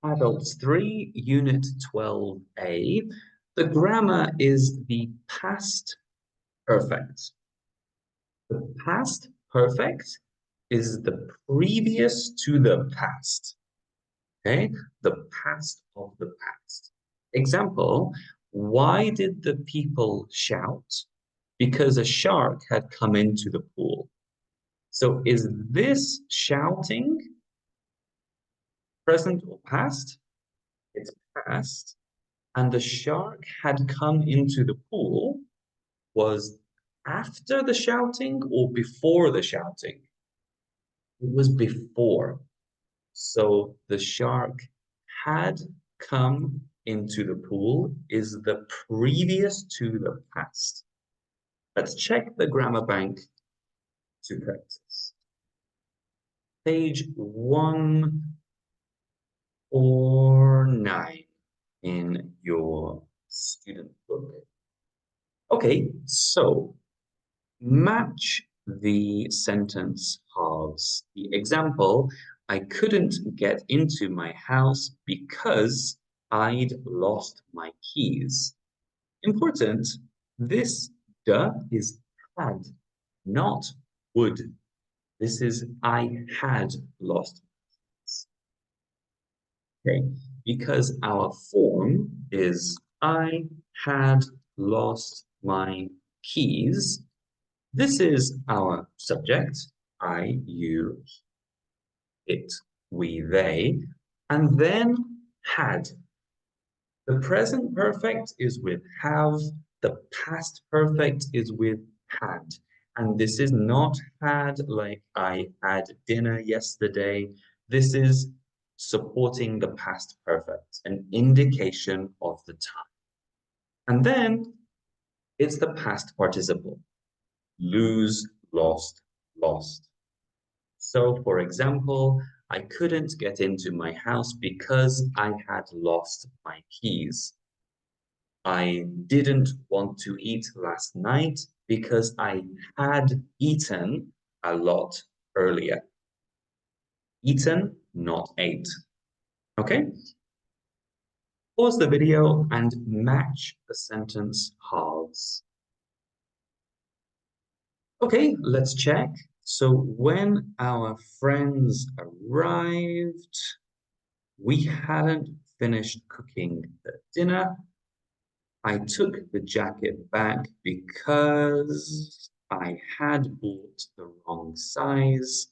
Adults 3, Unit 12A. The grammar is the past perfect. The past perfect is the previous to the past. Okay? The past of the past. Example, why did the people shout? Because a shark had come into the pool. So is this shouting present or past? It's past. And the shark had come into the pool was after the shouting or before the shouting? It was before. So the shark had come into the pool is the previous to the past. Let's check the grammar bank to practice. Page 149 in your student book. Okay, so match the sentence halves. The example, I couldn't get into my house because I'd lost my keys. Important, this is had, not would. This is I had lost. Okay, because our form is I had lost my keys. This is our subject, I, you, it, we, they, and then had. The present perfect is with have, the past perfect is with had. And this is not had like I had dinner yesterday. This is supporting the past perfect, an indication of the time. And then it's the past participle. Lose, lost, lost. So, for example, I couldn't get into my house because I had lost my keys. I didn't want to eat last night because I had eaten a lot earlier. Eaten, not ate. Okay? Pause the video and match the sentence halves. Okay, let's check. So when our friends arrived, we hadn't finished cooking the dinner. I took the jacket back because I had bought the wrong size.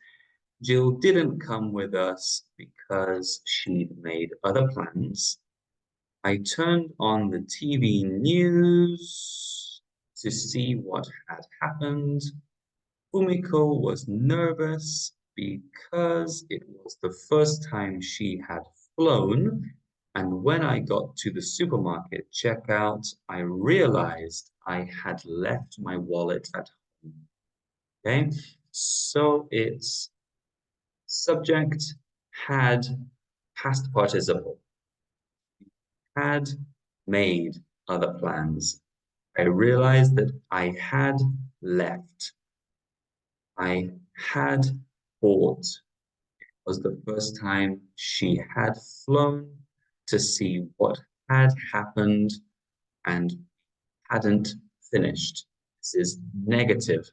Jill didn't come with us because she'd made other plans. I turned on the TV news to see what had happened. Fumiko was nervous because it was the first time she had flown, and when I got to the supermarket checkout, I realized I had left my wallet at home. Okay, so it's subject had past participle, had made other plans. I realized that I had left. I had bought. It was the first time she had flown to see what had happened and hadn't finished. This is negative.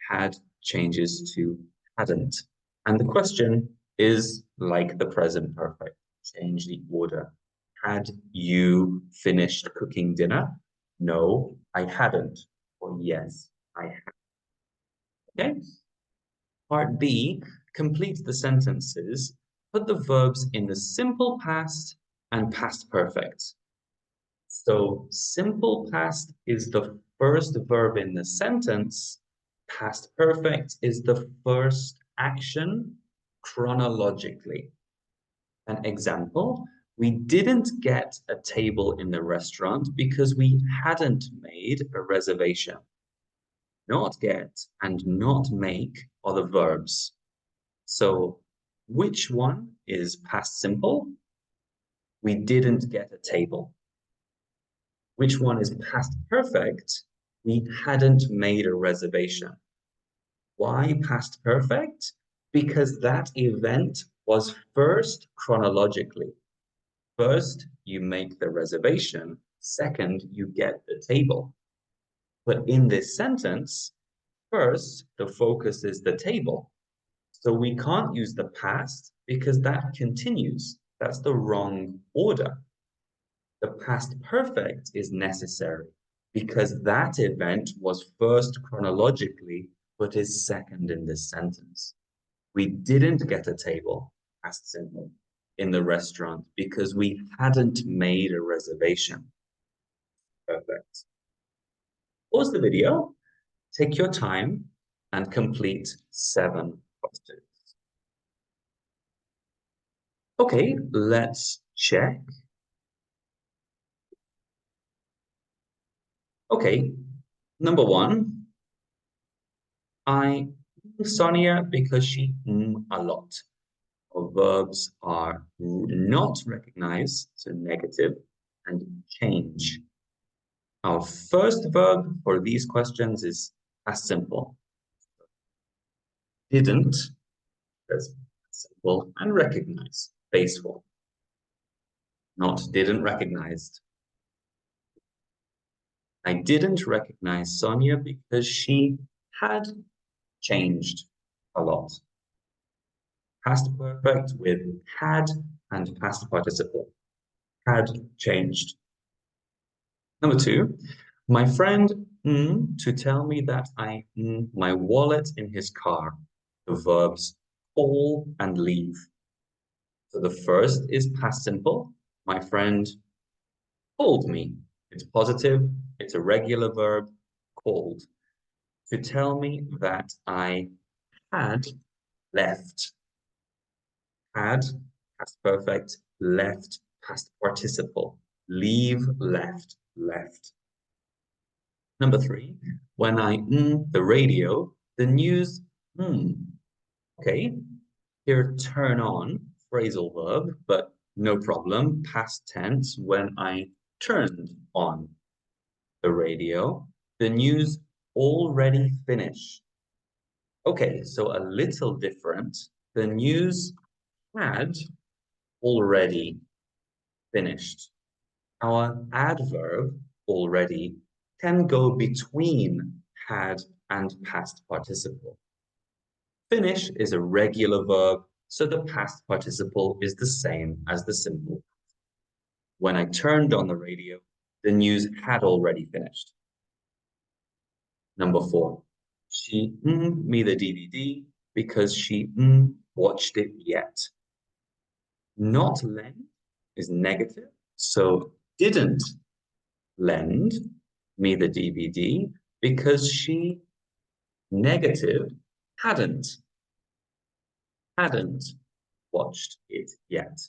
Had changes to hadn't. And the question is like the present perfect. Change the order. Had you finished cooking dinner? No, I hadn't. Or yes, I had. Okay. Part B, complete the sentences. Put the verbs in the simple past and past perfect. So simple past is the first verb in the sentence. Past perfect is the first action chronologically. An example, we didn't get a table in the restaurant because we hadn't made a reservation. Not get and not make are the verbs. So which one is past simple? We didn't get a table. Which one is past perfect? We hadn't made a reservation. Why past perfect? Because that event was first chronologically. First, you make the reservation. Second, you get the table. But in this sentence, first, the focus is the table. So we can't use the past because that continues. That's the wrong order. The past perfect is necessary because that event was first chronologically, but is second in this sentence. We didn't get a table, past simple, in the restaurant because we hadn't made a reservation. Perfect. Pause the video, take your time, and complete 7 questions. Okay, let's check. Okay, number 1, I Sonia because she a lot. Our verbs are not recognized, so negative, and change. Our first verb for these questions is past simple. Didn't, that's simple, and recognize, base form. Not didn't recognized. I didn't recognize Sonia because she had changed a lot. Past perfect with had and past participle. Had changed. Number 2, my friend to tell me that I my wallet in his car. The verbs call and leave. So the first is past simple. My friend called me. It's positive. It's a regular verb, called. To tell me that I had left. Had, past perfect, left, past participle. Leave, left, left. Number 3, when I the radio, the news okay. Here, turn on, phrasal verb, but no problem, past tense, when I turned on the radio, the news already finished. Okay, so a little different. The news had already finished. Our adverb, already, can go between had and past participle. Finish is a regular verb, so the past participle is the same as the simple. When I turned on the radio, the news had already finished. Number 4, she me the DVD because she watched it yet. Not lend is negative, so didn't lend me the DVD because she negative hadn't watched it yet.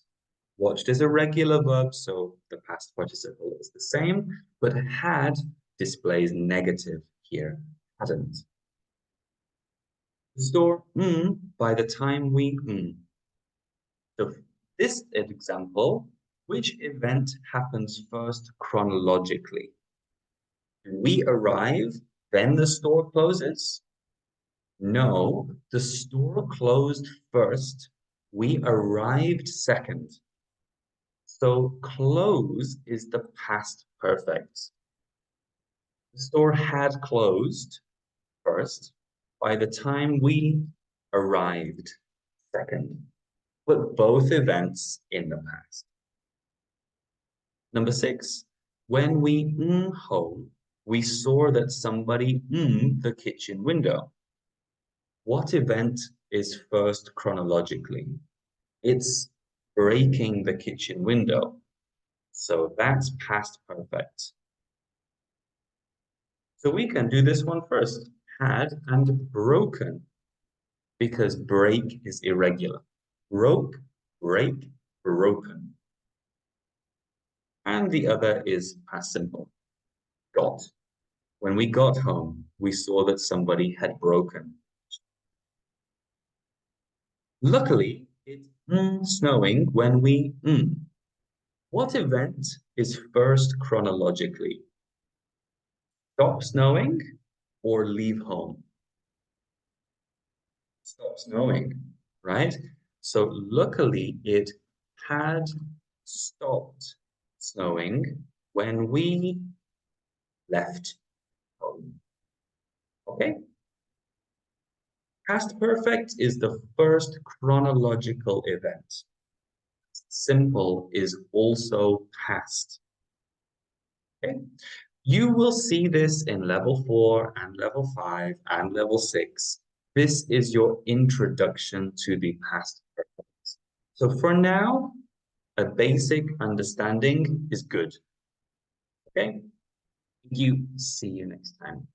Watched is a regular verb, so the past participle is the same, but had displays negative here, hadn't. The store by the time we So this example, which event happens first chronologically? We arrive, then the store closes? No, the store closed first. We arrived second. So close is the past perfect. The store had closed first by the time we arrived second. Put both events in the past. Number 6, when we home, we saw that somebody the kitchen window. What event is first chronologically? It's breaking the kitchen window. So that's past perfect. So we can do this one first. Had and broken, because break is irregular. Broke, break, broken. And the other is past simple. Got. When we got home, we saw that somebody had broken. Luckily, it's snowing when we What event is first chronologically? Stop snowing or leave home? Stop snowing, right? So luckily it had stopped snowing when we left home. Okay? Past perfect is the first chronological event. Simple is also past. Okay? You will see this in level 4 and level 5 and level 6. This is your introduction to the past perfect. So for now, a basic understanding is good. Okay? Thank you. See you next time.